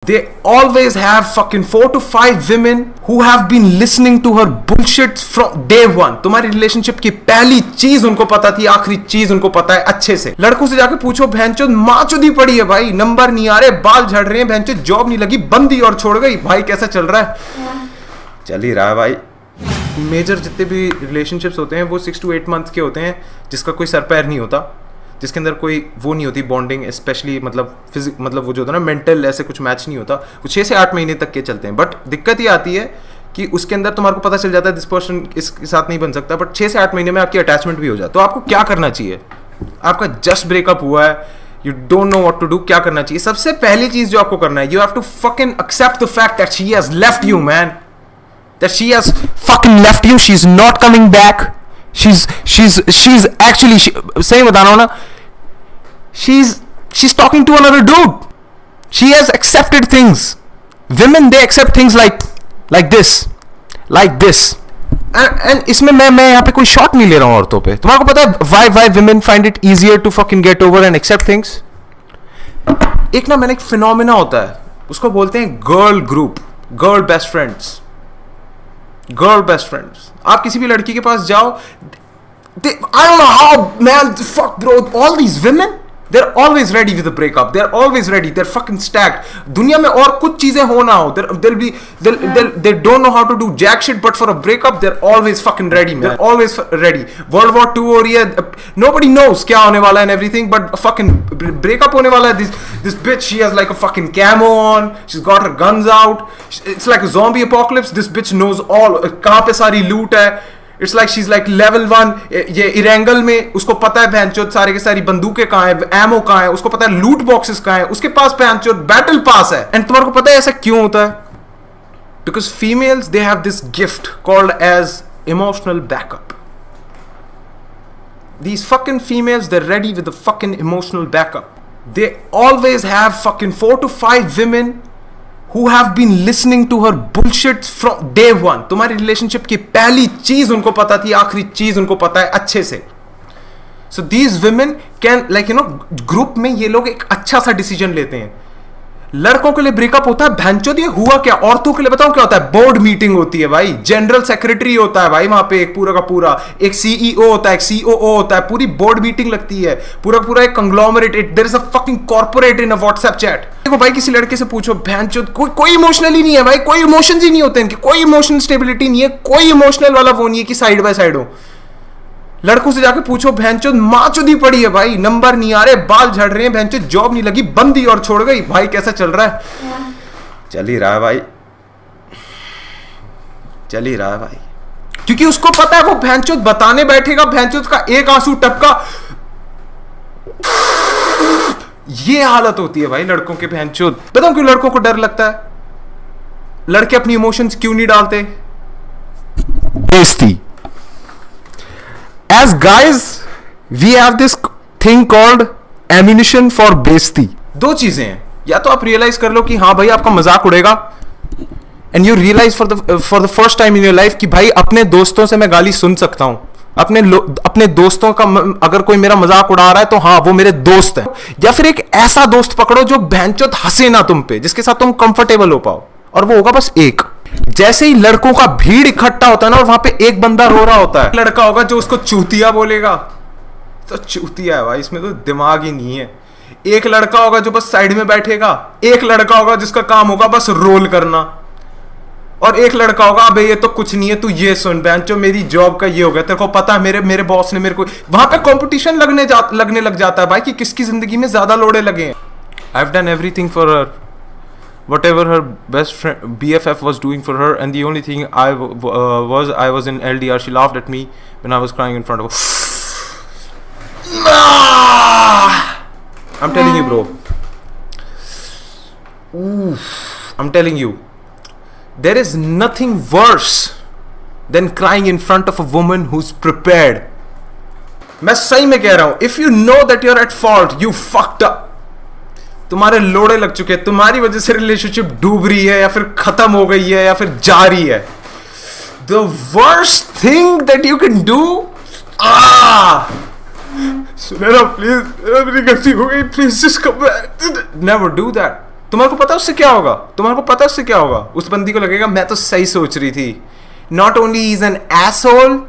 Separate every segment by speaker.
Speaker 1: they always have fucking 4 to 5 women who have been listening to her bullshit from day one. तुम्हारी relationship की पहली चीज उनको पता थी, आखिरी चीज उनको पता है अच्छे से. लड़कों से जाके पूछो, भैंचोद माचुदी पड़ी है भाई, नंबर नहीं आ रहे, बाल झड़ रहे हैं, भैंचोद जॉब नहीं लगी, बंदी और छोड़ गई भाई, कैसा चल रहा है? चल ही रहा है भाई. मेजर जितने भी रिलेशनशिप्स होते हैं वो 6 to 8 मंथ के होते हैं, जिसका कोई सर पैर नहीं होता, जिसके अंदर कोई वो नहीं होती बॉन्डिंग, स्पेशली मतलब फिजिक, मतलब वो जो होता है ना मेंटल, ऐसे कुछ मैच नहीं होता. कुछ 6 से 8 महीने तक के चलते हैं. बट दिक्कत ये आती है कि उसके अंदर तुम्हारे को पता चल जाता है दिस पर्सन इसके साथ नहीं बन सकता, बट 6 से 8 महीने में आपकी अटैचमेंट भी हो जाए. तो आपको क्या करना चाहिए? आपका जस्ट ब्रेकअप हुआ है, you don't know what to do, क्या करना चाहिए? सबसे पहली चीज जो आपको करना है, you have to fucking accept the fact that she has left you man, that she has fucking left you, she is not coming back. she's actually सही बता रहा हूं ना, she's talking to another dude. She has accepted things. Women, they accept things like this. And इसमें मैं यहाँ पे कोई शॉट नहीं ले रहा हूँ औरतों पे. तुम्हारे को पता है why women find it easier to fucking get over and accept things? एक ना मैंने एक फिनोमिना होता है, उसको बोलते हैं girl group, girl best friends. Girl best friends. आप किसी भी लड़की के पास जाओ, I don't know how, man, fuck bro, all these women, they're always ready with a breakup. They're always ready. They're fucking stacked. दुनिया में और कुछ चीजें हो ना हो, they don't know how to do jack shit, but for a breakup they're always fucking ready, man. They're always ready. World War II हो रही है, nobody knows क्या होने वाला है and everything, but fucking breakup होने वाला है. This bitch, she has like a fucking camo on. She's got her guns out. It's like a zombie apocalypse. This bitch knows all. कहाँ पे सारी loot है. It's like she's like level 1. ये Erangel में उसको पता है भैंचोद सारे के सारी बंदूकें कहाँ है, एमो कहाँ है, उसको पता है लूट बॉक्सेस कहाँ है, उसके पास भैंचोद बैटल पास है. एंड तुम्हारे को पता है ऐसा क्यों होता है? Because females, they have this gift called as emotional backup. These fucking females, they're ready with the fucking emotional backup. They always have fucking 4 to 5 women who have been listening to her bullshit from day one. तुम्हारी relationship की पहली चीज उनको पता थी, आखिरी चीज उनको पता है अच्छे से. So these women can, like you know, group में ये लोग एक अच्छा सा डिसीजन लेते हैं. लड़कों के लिए ब्रेकअप होता है, भैंचोद ये हुआ क्या? औरतों के लिए बताऊं क्या होता है? बोर्ड मीटिंग होती है भाई, जनरल सेक्रेटरी होता है भाई वहां पे, एक पूरा का पूरा एक सीईओ होता है, एक सीओओ होता है, पूरी बोर्ड मीटिंग लगती है, पूरा पूरा एक conglomerate. There is a fucking corporate in a WhatsApp chat. देखो भाई, किसी लड़के से पूछो, भैंचोद कोई इमोशनल ही नहीं है भाई, कोई इमोशंस ही नहीं होते इनके, कोई इमोशनल स्टेबिलिटी नहीं है, कोई इमोशनल वाला वो नहीं है कि साइड बाय साइड हो. लड़कों से जाके पूछो, भैंचोद माचुदी पड़ी है भाई, नंबर नहीं आ रहे, बाल झड़ रहे हैं, भैंचोद जॉब नहीं लगी, बंदी और छोड़ गई भाई, कैसा चल रहा है? चल ही रहा है भाई, चल ही रहा है भाई. क्योंकि उसको पता है वो भैंचोद बताने बैठेगा, भैंचोद का एक आंसू टपका, ये हालत होती है भाई लड़कों के. भैंचोद बताऊं क्यों लड़कों को डर लगता है? लड़के अपनी इमोशंस क्यों नहीं डालते? बेइज्जती. As guys, we have this thing called ammunition for बेइज्जती. दो चीजें हैं, या तो आप रियलाइज कर लो कि हाँ भाई आपका मजाक उड़ेगा, and you realise for the first time in your life कि भाई अपने दोस्तों से मैं गाली सुन सकता हूं. अपने दोस्तों का अगर कोई मेरा मजाक उड़ा रहा है तो हाँ वो मेरे दोस्त है. या फिर एक ऐसा दोस्त पकड़ो जो भैंचोद हंसे ना तुम पे, जिसके साथ तुम कंफर्टेबल हो पाओ, और वो होगा बस एक. जैसे ही लड़कों का भीड़ इकट्ठा होता है ना और वहां पे एक बंदा रो रहा होता है, लड़का होगा जो उसको चूतिया बोलेगा, तो चूतिया है भाई, इसमें तो दिमाग ही नहीं है. एक लड़का होगा जो बस साइड में बैठेगा, एक लड़का होगा जिसका काम होगा बस रोल करना, और एक लड़का होगा अबे ये तो कुछ नहीं है, तू ये सुन बेंचो मेरी जॉब का ये हो गया, तेरे को पता है मेरे बॉस ने मेरे को. वहां पे कंपटीशन लगने लग जाता है भाई कि किसकी जिंदगी में ज्यादा लोड़े लगे हैं. I have done everything for her, whatever her best friend BFF was doing for her, and the only thing I was in LDR. She laughed at me when I was crying in front of her. I'm telling you, bro. Oof. I'm telling you, there is nothing worse than crying in front of a woman who's prepared. मैं सही में कह रहा हूं, if you know that you're at fault, you fucked up. तुम्हारे लोड़े लग चुके हैं, तुम्हारी वजह से रिलेशनशिप डूब रही है या फिर खत्म हो गई है या फिर जा रही है. The worst thing that you can do, Sunera please, मेरी गलती हो गई, please just come back. Never do that. तुम्हारे को पता उससे क्या होगा? तुम्हारे को पता उससे क्या होगा? उस बंदी को लगेगा मैं तो सही सोच रही थी. Not only is an asshole,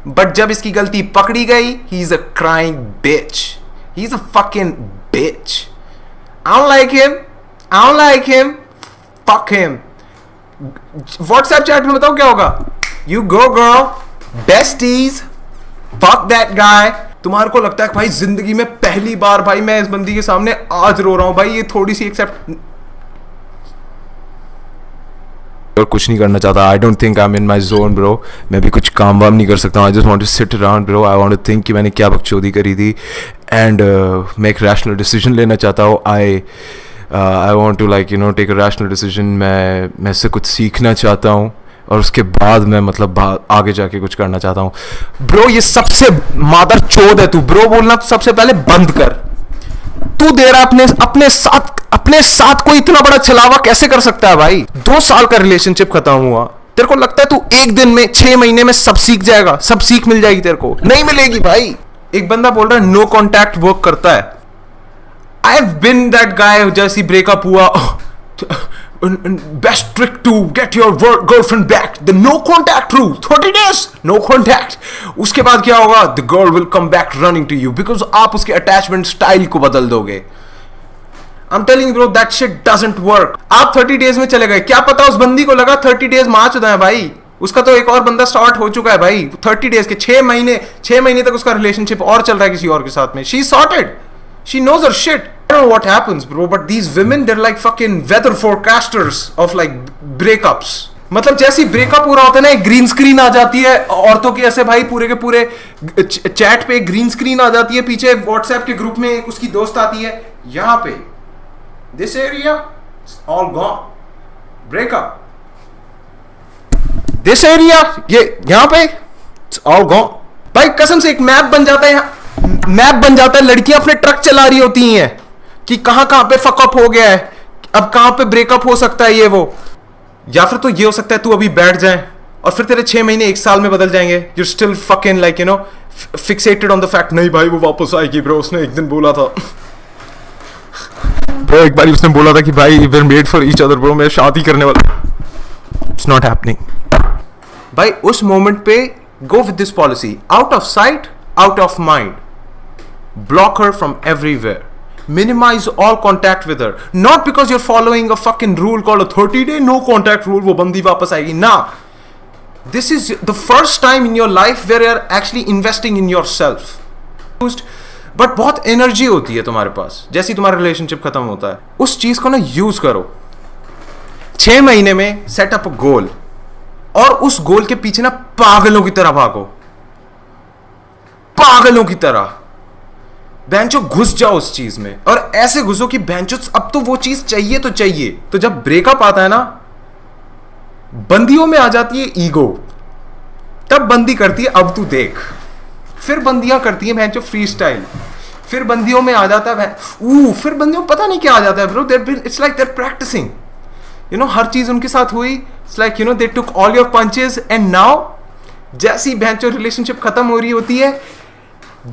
Speaker 1: but जब इसकी गलती पकड़ी गई, he is a crying bitch. He is a fucking bitch. I don't like him. I don't like him. Fuck him. WhatsApp chat में बताओ क्या होगा? You go girl, besties, fuck that guy. तुम्हारे को लगता है भाई जिंदगी में पहली बार भाई मैं इस बंदी के सामने आज रो रहा हूं भाई, ये थोड़ी सी एक्सेप्ट और कुछ नहीं करना चाहता. I don't think I am in my zone bro. मैं भी कुछ काम वाम नहीं कर सकता हूँ. I just want to sit around bro. I want to think कि मैंने क्या बकचोदी करी थी एंड मैं एक रैशनल डिसीजन लेना चाहता हूँ. I want to like you know take a rational decision. मैं इससे कुछ सीखना चाहता हूँ और उसके बाद मैं मतलब आगे जाके कुछ करना चाहता हूँ. ब्रो ये सबसे मादर चोद है तू. ब्रो बोलना सबसे पहले बंद कर. तू दे रहा अपने साथ कोई इतना बड़ा छलावा कैसे कर सकता है भाई? 2 साल का रिलेशनशिप खत्म हुआ, तेरे को लगता है तू एक दिन में 6 महीने में सब सीख जाएगा? सब सीख मिल जाएगी तेरे को? नहीं मिलेगी भाई. एक बंदा बोल रहा है नो कॉन्टैक्ट वर्क करता है. I have been that guy. जैसी ब्रेकअप हुआ, best trick to get your girlfriend back, the no contact rule, 30 days no contact. उसके बाद क्या होगा? The girl will come back running to you because आप उसके attachment style को बदल दोगे. I'm telling you bro, that shit doesn't work. आप 30 days में चले गए, क्या पता उस बंदी को लगा 30 days मार चुका है भाई. उसका तो एक और बंदा स्टार्ट हो चुका है भाई. 30 days के 6 महीने तक उसका रिलेशनशिप और चल रहा है किसी और के साथ में. She's sorted. She knows her shit. I don't know what happens bro, but these women, they're like fucking weather forecasters of like breakups. मतलब जैसी ब्रेकअप पूरा होता है ना, एक ग्रीन स्क्रीन आ जाती है औरतों की ऐसे भाई, पूरे के पूरे चैट पे ग्रीन स्क्रीन आ जाती है. पीछे व्हाट्सएप के ग्रुप में एक उसकी दोस्त आती है, यहाँ पे this area all gone, breakup. This area, ये यहाँ पे ऑल गॉन. भाई कसम से एक मैप बन जाता है. मैप बन जाता है. लड़कियां अपने ट्रक चला रही होती हैं कि कहां पे फकअप हो गया है, अब कहां पे ब्रेकअप हो सकता है ये वो. या फिर तो ये हो सकता है तू अभी बैठ जाए और फिर तेरे 6 महीने 1 साल में बदल जाएंगे. You still fucking like you no fixated on the fact, नहीं भाई वो वापस आएगी ब्रो, उसने एक दिन बोला था ब्रो, एक बार उसने बोला था कि भाई we are made for each other bro, मैं शादी करने वाला. इट्स नॉट हैपनिंग भाई. उस मोमेंट पे go with this policy, out of sight out of mind. Block her from everywhere. Minimize all contact with her. Not because you're following a fucking rule called a 30-day no contact rule. वो बंदी वापस आएगी ना. This is the first time in your life where you're actually investing in yourself. But बहुत energy होती है तुम्हारे पास जैसे ही तुम्हारा रिलेशनशिप खत्म होता है. उस चीज को ना यूज करो. 6 महीने में सेट अप अ गोल और उस गोल के पीछे ना पागलों की तरह भागो. पागलों की तरह बेंचो घुस जाओ उस चीज में, और ऐसे घुसो कि बेंचो अब तो वो चीज चाहिए तो चाहिए. तो जब ब्रेकअप आता है ना, बंदियों में आ जाती है ईगो. तब बंदी करती है अब तू देख. फिर बंदियां करती हैं बेंचो फ्री स्टाइल. फिर बंदियों में आ जाता है फिर बंदियों में पता नहीं क्या आ जाता है bro. It's like they're practicing, you know. हर चीज उनके साथ हुई. It's like you know they took all your punches and now जैसी बेंचो रिलेशनशिप खत्म हो रही होती है,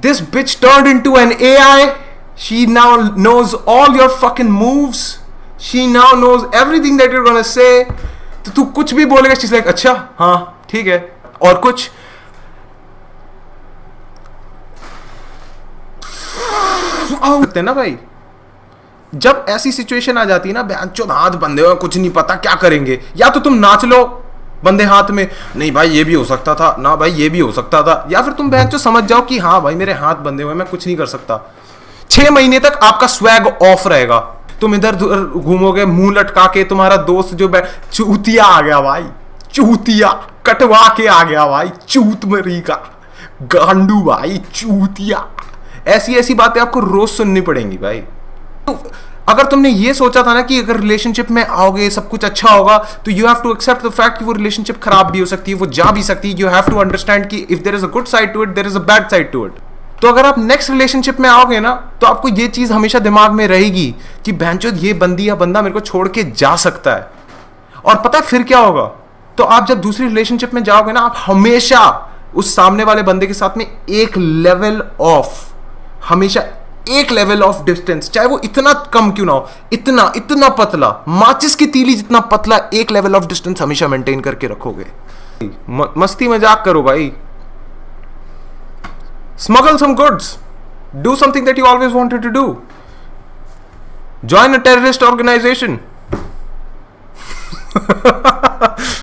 Speaker 1: this bitch turned into an AI. She now knows all your fucking moves. She now knows everything that you're gonna say. तो तू कुछ भी बोलेगा, she's like अच्छा हाँ ठीक है. और कुछ होते हैं ना भाई. जब ऐसी सिचुएशन आ जाती है ना, बेंचो हाथ बंधे हुए, कुछ नहीं पता क्या करेंगे. या तो तुम नाच लो बंदे हाथ में, नहीं भाई ये भी हो सकता था, ना भाई ये भी हो सकता था. या फिर तुम बेंचो समझ जाओ कि हाँ भाई मेरे हाथ बंधे हुए, मैं कुछ नहीं कर सकता. 6 महीने तक आपका स्वैग ऑफ रहेगा. तुम इधर उधर घूमोगे मुंह लटका के. तुम्हारा दोस्त जो चूतिया आ गया भाई, चूतिया कटवा के आ गया भाई, चूत मरी का गांडू भाई, चूतिया. ऐसी ऐसी बातें आपको रोज सुननी पड़ेंगी भाई. तो अगर तुमने ये सोचा था ना कि अगर रिलेशनशिप में आओगे सब कुछ अच्छा होगा, तो you have to accept the fact कि वो रिलेशनशिप खराब भी हो सकती है, वो जा भी सकती है. यू हैव टू अंडरस्टैंड कि if there is a good side to it, there is a bad side to it. तो अगर आप नेक्स्ट रिलेशनशिप में आओगे ना, तो आपको ये चीज हमेशा दिमाग में रहेगी कि भैंचोद ये बंदी या बंदा मेरे को छोड़ के जा सकता है. और पता है फिर क्या होगा? तो आप जब दूसरी रिलेशनशिप में जाओगे ना, आप हमेशा उस सामने वाले बंदे के साथ में एक लेवल ऑफ हमेशा एक लेवल ऑफ डिस्टेंस, चाहे वो इतना कम क्यों ना हो, इतना इतना पतला, माचिस की तीली जितना पतला, एक लेवल ऑफ डिस्टेंस हमेशा मेंटेन करके रखोगे। मस्ती मजाक करो भाई, smuggle some goods, do something that you always wanted to do, join a terrorist organization,